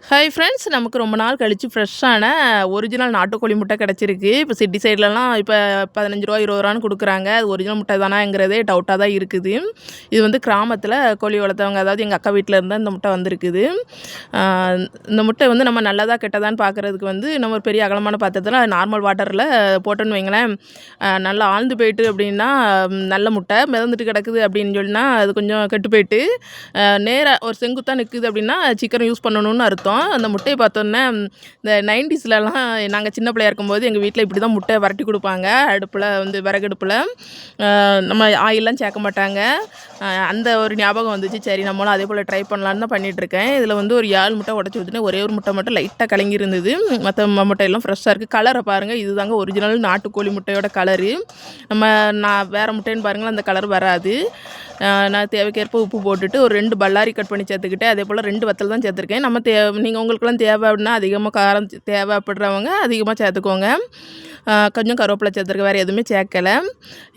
Hi friends, நமக்கு ரொம்ப நாள் கழிச்சு ஃப்ரெஷ்ஷான ஒரிஜினல் நாட்டுக்கோழி முட்டை கிடச்சிருக்கு. இப்போ சிட்டி சைட்லலாம் இப்போ ரூ. 15 ரூ. 20 குடுக்குறாங்க. அது ஒரிஜினல் முட்டை தானாங்கிறதே டவுட்டாக தான் இருக்குது. இது வந்து கிராமத்தில கோழி வளர்த்தவங்க, அதாவது எங்கள் அக்கா வீட்டில் இருந்து இந்த முட்டை வந்திருக்குது. ஆ, இந்த முட்டை வந்து நம்ம நல்லதா கெட்டதான்னு பார்க்குறதுக்கு வந்து நம்ம ஒரு பெரிய அகலமான பாத்திரத்தில் நார்மல் வாட்டரில் போட்டோன்னு வைங்களேன், நல்லா ஆழ்ந்து போயிட்டு அப்படின்னா நல்ல முட்டை, மிதந்துட்டு கிடக்குது அப்படின்னு சொன்னா அது கொஞ்சம் கெட்டு போயிட்டு நேரா ஒரு செங்குத்தா நிக்குது அப்படின்னா சீக்கிரம் யூஸ் பண்ணணும்னு அர்த்தம். அந்த முட்டைய பார்த்தோன்னே இந்த 90ஸ்லலாம் நாங்க சின்ன பிள்ளையா இருக்கும்போது எங்க வீட்ல இப்படி தான் முட்டை வரட்டி குடுப்பாங்க. அடுப்புல வந்து விறகடுப்புல. நம்ம ஆயில்லாம் சேர்க்க மாட்டாங்க. அந்த ஒரு ஞாபகம் வந்துச்சு. சரி, நம்மளும் அதே போல ட்ரை பண்ணலான்னு தான் பண்ணிட்டுருக்கேன். இதில வந்து ஒரு 7 முட்டை உடைச்சு ஊத்துனேன். ஒரே ஒரு முட்டை மட்டும் லைட்டா கலங்கி இருந்தது. மத்த முட்டையெல்லாம் ஃப்ரெஷ்ஷா இருக்கு. கலர பாருங்க. இதுதாங்க ஒரிஜினல் நாட்டுக்கோழி முட்டையோட கலரு. நான் வேற முட்டைன்னு பாருங்களேன், அந்த கலர் வராது. நான் தேவைக்கேற்ப உப்பு போட்டுட்டு ஒரு 2 பல்லாரி கட் பண்ணி சேர்த்துக்கிட்டேன். அதேபோல் 2 வத்தல் தான் சேர்த்துருக்கேன். நம்ம நீங்கள் உங்களுக்குலாம் தேவை அப்படின்னா அதிகமாக காரம் தேவைப்படுறவங்க அதிகமாக சேர்த்துக்கோங்க. கொஞ்சம் கருவேப்பிலை சேர்த்துருக்கேன், வேறு எதுவுமே சேர்க்கலை.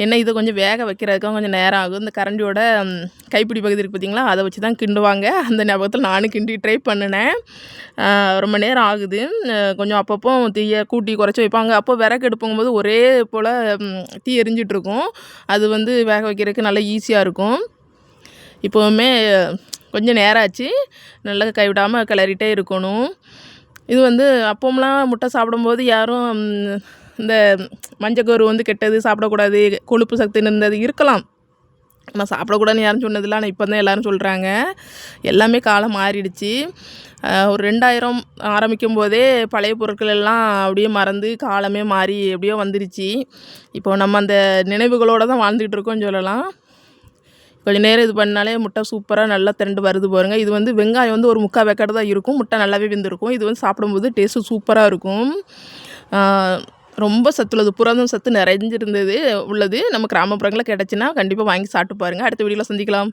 ஏன்னா இது கொஞ்சம் வேக வைக்கிறதுக்கும் கொஞ்சம் நேரம் ஆகும். இந்த கரண்டியோட கைப்பிடி பகுதி இருக்குது பார்த்தீங்களா, அதை வச்சு தான் கிண்டுவாங்க. அந்த ஞாபகத்தில் நானும் கிண்டி ட்ரை பண்ணினேன். ரொம்ப நேரம் ஆகுது. கொஞ்சம் அப்பப்போ தீயை கூட்டி குறைச்சி வைப்பாங்க. அப்போ விறகு எடுப்புங்கும்போது ஒரே போல் தீ எரிஞ்சிட்ருக்கும். அது வந்து வேக வைக்கிறதுக்கு நல்லா ஈஸியாக இருக்கும். இப்போவுமே கொஞ்சம் நேரம் ஆச்சு. நல்லா கைவிடாமல் கிளறிட்டே இருக்கணும். இது வந்து அப்போம்லாம் முட்டை சாப்பிடும்போது யாரும் இந்த மஞ்சக்கரு வந்து கெட்டது சாப்பிடக்கூடாது, கொழுப்பு சத்துன்னு இருந்தது இருக்கலாம். நம்ம சாப்பிடக்கூடாதுன்னு யாரும் சொன்னதில்ல. ஆனால் இப்போ தான் எல்லோரும் சொல்கிறாங்க. எல்லாமே காலம் மாறிடுச்சு. ஒரு 2000 ஆரம்பிக்கும் போதே பழைய பொருட்கள் எல்லாம் அப்படியே மறந்து காலமே மாறி எப்படியோ வந்துருச்சு. இப்போ நம்ம அந்த நினைவுகளோடு தான் வாழ்ந்துக்கிட்டு இருக்கோம்னு சொல்லலாம். கொஞ்சம் நேரம் இது பண்ணாலே முட்டை சூப்பராக நல்லா திரண்டு வருது பாருங்கள். இது வந்து வெங்காயம் வந்து ஒரு 3/4 வேக்காடு தான் இருக்கும். முட்டை நல்லாவே வெந்திருக்கும். இது வந்து சாப்பிடும்போது டேஸ்ட்டு சூப்பராக இருக்கும். ரொம்ப சத்துள்ளது, புரதம் சத்து நிறைஞ்சிருந்தது உள்ளது. நம்ம கிராமப்புறங்களில் கிடச்சின்னா கண்டிப்பாக வாங்கி சாப்பிட்டு பாருங்கள். அடுத்த வீடியோவில் சந்திக்கலாம்.